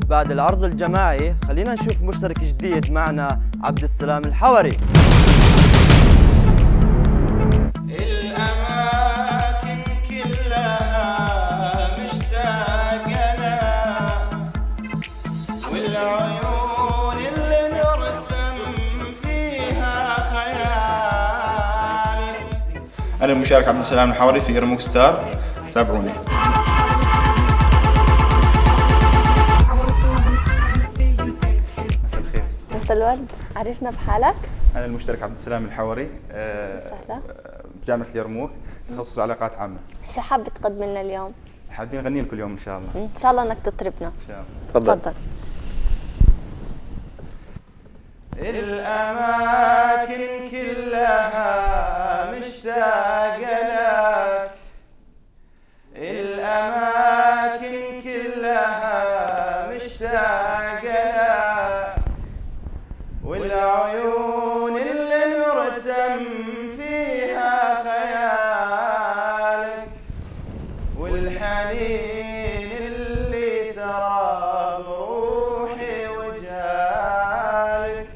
بعد العرض الجماعي خلينا نشوف مشترك جديد معنا عبد السلام الحوري. الأماكن كلها مشتاقة لك، والعيون اللي نرسم فيها خيالك. أنا المشارك عبد السلام الحوري في يرموك ستار، تابعوني. مساء الورد، عرفنا بحالك؟ أنا المشترك عبد السلام الحوري، سهلة. بجامعة اليرموك، تخصص علاقات عامة. شو حابة تقدم لنا اليوم؟ حابين نغني لكم اليوم إن شاء الله. إن شاء الله إنك تطربنا. إن شاء الله. تفضل. الأماكن كلها مشتاقة لك، الأماكن كلها مشتاقة لك، والعيون اللي نرسم فيها خيالك، والحنين اللي سرى بروحي وجالك.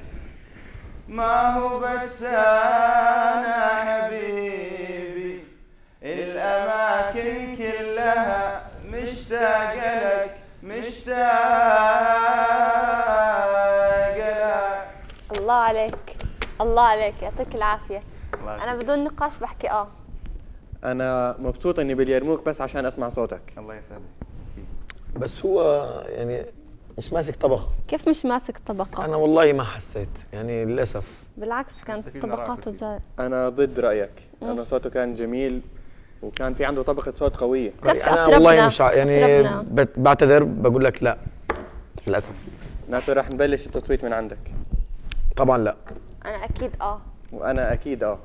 ما هو بس أنا حبيبي، الأماكن كلها مشتاقة لك، مشتاقة لك. الله عليك، الله عليك، يعطيك العافية. أنا بدون نقاش بحكي أنا مبسوط إني باليرموك بس عشان أسمع صوتك. الله يسعدك. بس هو يعني مش ماسك طبخة. كيف مش ماسك طبقة؟ أنا والله ما حسيت يعني للأسف. بالعكس كانت طبقاته زاد. أنا ضد رأيك، أنا صوته كان جميل وكان في عنده طبقة صوت قوية. أنا والله مش يعني بعتذر، بقول لك لا للأسف. ناتو رح نبلش التصويت من عندك. طبعا لا. أنا أكيد وأنا أكيد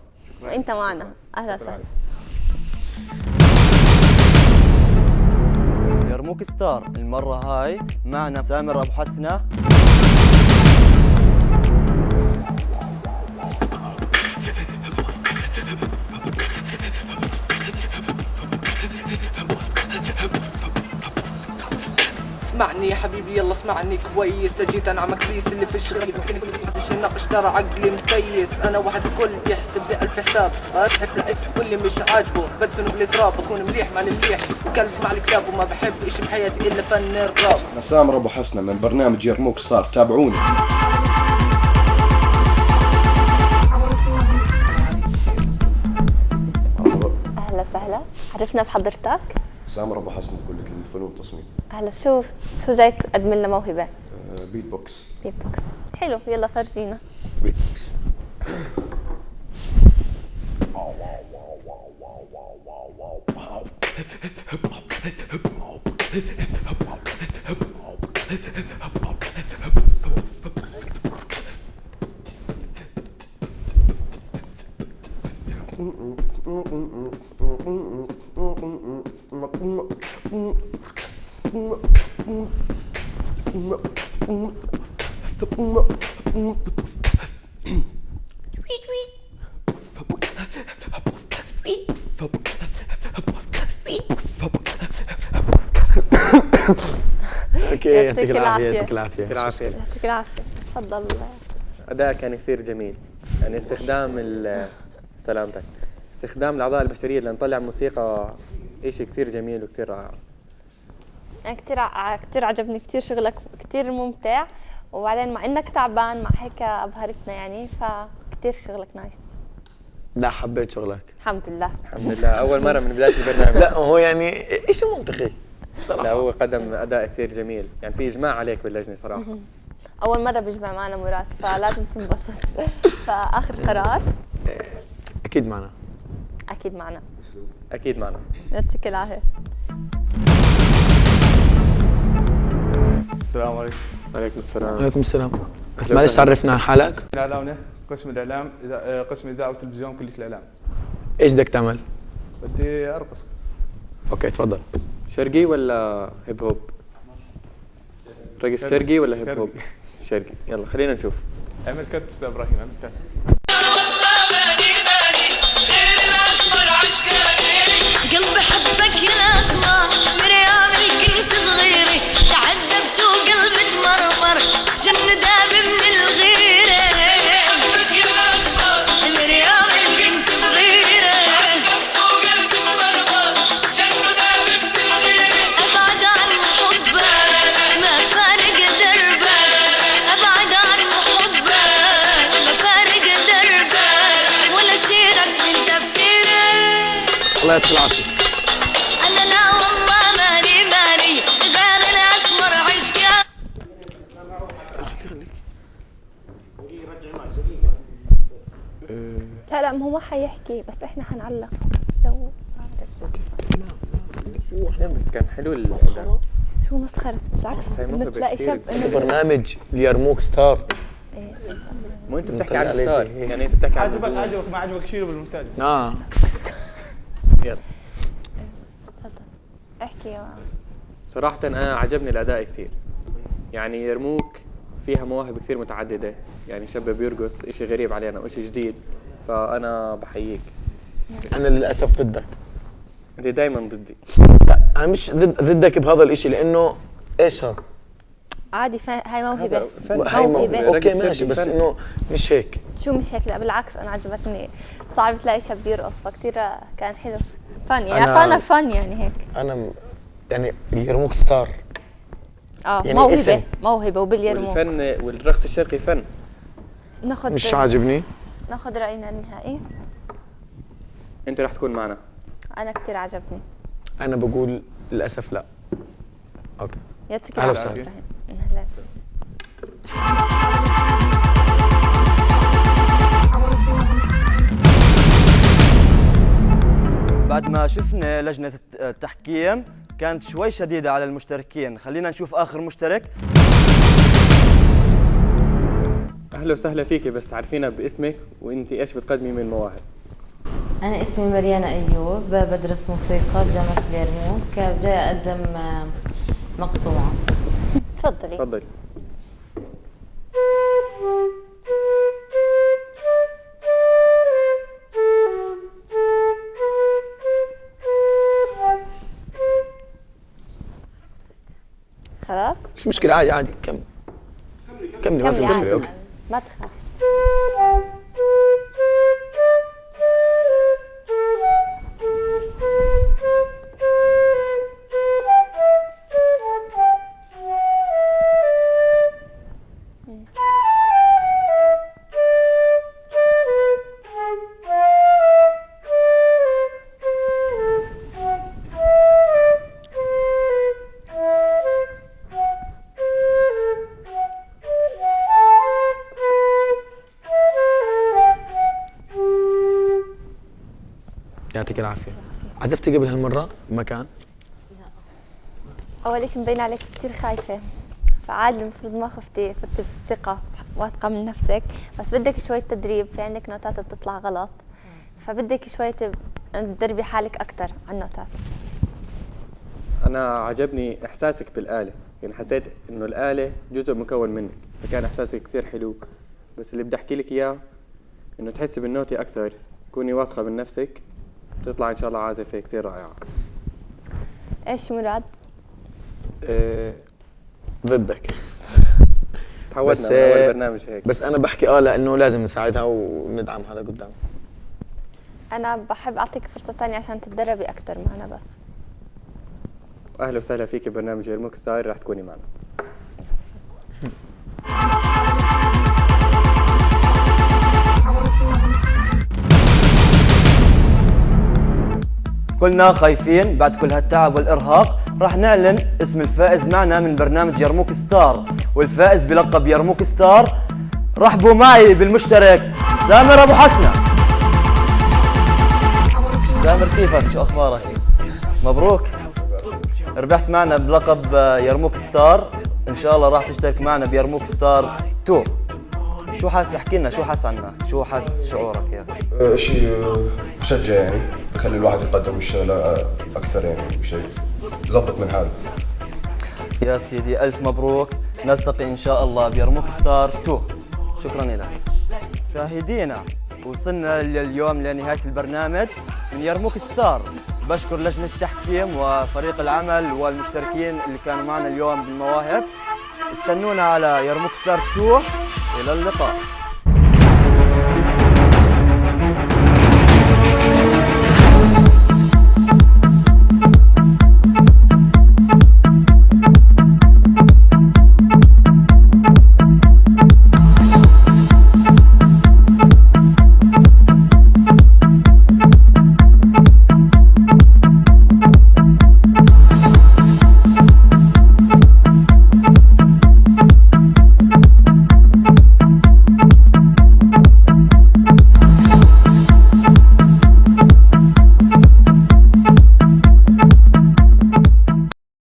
وأنت معنا. أهلا وسهلا. يرموك ستار المرة هاي معنا سامر أبو حسنة. اسمعني يا حبيبي يلا اسمعني كويس، اجيت انا مكريس اللي في الشغل يمكن محدش يناقش، ترى عقلي مكيس، انا واحد الكل يحسب بألف حساب، اسحب لعبت واللي مش عاجبه بدفن بالاسراب، بكون مليح مع المليح وكلب مع الكتاب، وما بحب اشي بحياتي الا فن الراب. انا سامر ابو حسنه من برنامج يرموك ستار، تابعوني. أهلا وسهلا، عرفنا بحضرتك؟ سامر ابو حسنه بقول لك الفنون والتصميم. هلا شو جاي تقدم لنا موهبة؟ بيت بوكس. بيت بوكس، حلو، يلا فرجينا. بيت بوكس. اوكي، يعطيك العافية. يعطيك العافية. يعطيك العافية. تفضل. أداء كان كثير جميل، يعني سلامتك، استخدام الأعضاء البشرية لنطلع موسيقى إشي كثير جميل وكثير رائع. كثير عجبني كثير شغلك، كثير ممتع، وبعدين مع انك تعبان مع هيك ابهرتنا يعني، فكثير شغلك نايس. لا حبيت شغلك. الحمد لله. الحمد لله، أول مرة من بداية البرنامج. لا هو يعني إيش منطقي بصراحة. لا هو قدم أداء كثير جميل، يعني في إجماع عليك باللجنة صراحة. أول مرة بيجمع معنا مراد، فلازم تنبسط. فآخر قرار. أكيد معنا. أكيد معنا. أكيد معنا. يعطيك العافية. السلام عليكم. وعليكم السلام. وعليكم السلام. بس معلش عرفنا عن حالك. الإعلام، قسم الإعلام، قسم إذاعة وتلفزيون كلية الإعلام. إيش بدك تعمل؟ بدي أرقص. أوكي تفضل. شرقي ولا هيب هوب؟ رقص شرقي ولا هيب هوب؟ شرقي. يلا خلينا نشوف. اعمل كت استاذ ابراهيم، اعمل كت. قلبي حبك يا الاسمر من ايام اللي كنت صغيري، تعذبت وقلبي يعطيك العافيه. انا لا والله ماني غير الاسمر عشقه. لا ما هو ما حيحكي، بس احنا حنعلق لو بس كان حلو الاستخدام. شو مسخرة، بالعكس انه تلاقي شاب برنامج اليرموك ستار. مو انت بتحكي على الستار، يعني انت بتحكي على عجبك ما عجبك شيله بالمونتاج. يلا احكي يا صراحة أنا عجبني الأداء كثير. يعني يرموك فيها مواهب كثير متعددة، يعني شاب بيرقص، إشي غريب علينا وإشي جديد، فأنا بحييك. انا للاسف ضدك. أنت دايما ضدي. لا انا مش ضدك بهذا الاشي، لانه ايش هذا؟ عادي، هاي موهبة. هاي موهبة اوكي ماشي، بس انه مش هيك. شو مش هيك؟ لا بالعكس انا عجبتني. صعب تلاقي شاب يرقص، فكتير كان حلو. فن يعني، اعطانا فن يعني هيك. انا يعني اليرموك ستار يعني موهبة اسم. موهبة وباليرموك. والفن والرقص الشرقي فن. ناخذ مش عاجبني. ناخذ رأينا النهائي. أنت رح تكون معنا. انا كتير عجبني. انا بقول للاسف لا. اوكي يعطيك أهلا العافية وسهلا. إبراهيم. بعد ما شفنا لجنة التحكيم كانت شوي شديدة على المشتركين، خلينا نشوف آخر مشترك. أهلا وسهلا فيكي، بس تعرفينا باسمك وأنت إيش بتقدمي من مواهب. أنا اسمي مريانا أيوب، بدرس موسيقى بجامعة اليرموك، جاي أقدم مقطوعة. تفضلي. تفضلي. خلاص؟ مش مشكلة، عادي عادي كملي ما في مشكلة. اوكي ما تخاف. يعطيك العافية. عزفتي قبل هالمرة بمكان؟ أول شيء مبين عليك كتير خايفة، فعادي المفروض ما خفتي، فتي بثقة واثقة من نفسك، بس بدك شوية تدريب، في عندك نوتات بتطلع غلط، فبدك شوية تدربي حالك أكتر على النوتات. أنا عجبني إحساسك بالآلة، يعني حسيت إنه الآلة جزء مكون منك، فكان إحساسك كثير حلو. بس اللي بدي أحكي لك إياه إنه تحسي بالنوتي أكثر، كوني واثقة من نفسك، تطلع إن شاء الله عازفة كثير رائعة. إيش مراد؟ ضدك. تعودنا من أول برنامج هيك. بس أنا بحكي لأنه لازم نساعدها وندعم هذا قدام. أنا بحب أعطيك فرصة تانية عشان تتدربي أكتر معنا بس. أهلا وسهلا فيك ببرنامج يرموك ستار، رح تكوني معنا. كلنا خايفين بعد كل هالتعب والإرهاق، راح نعلن اسم الفائز معنا من برنامج يرموك ستار، والفائز بلقب يرموك ستار رحبوا معي بالمشترك سامر أبو حسنة. سامر كيفك؟ شو أخبارك؟ مبروك، ربحت معنا بلقب يرموك ستار، إن شاء الله راح تشترك معنا بيرموك ستار 2. شو حاس؟ احكي لنا شو حاس عنا، شو حاس شعورك يا شيء مشجع، يعني بخلي الواحد يقدم ويشتغل اكثر، يعني شيء يظبط من حاله. يا سيدي ألف مبروك، نلتقي إن شاء الله بيرموك ستار 2. شكرا لك. مشاهدينا وصلنا اليوم لنهاية البرنامج من يرموك ستار. بشكر لجنة التحكيم وفريق العمل والمشتركين اللي كانوا معنا اليوم بالمواهب. استنونا على يرموك ستار 2. إلى اللقاء.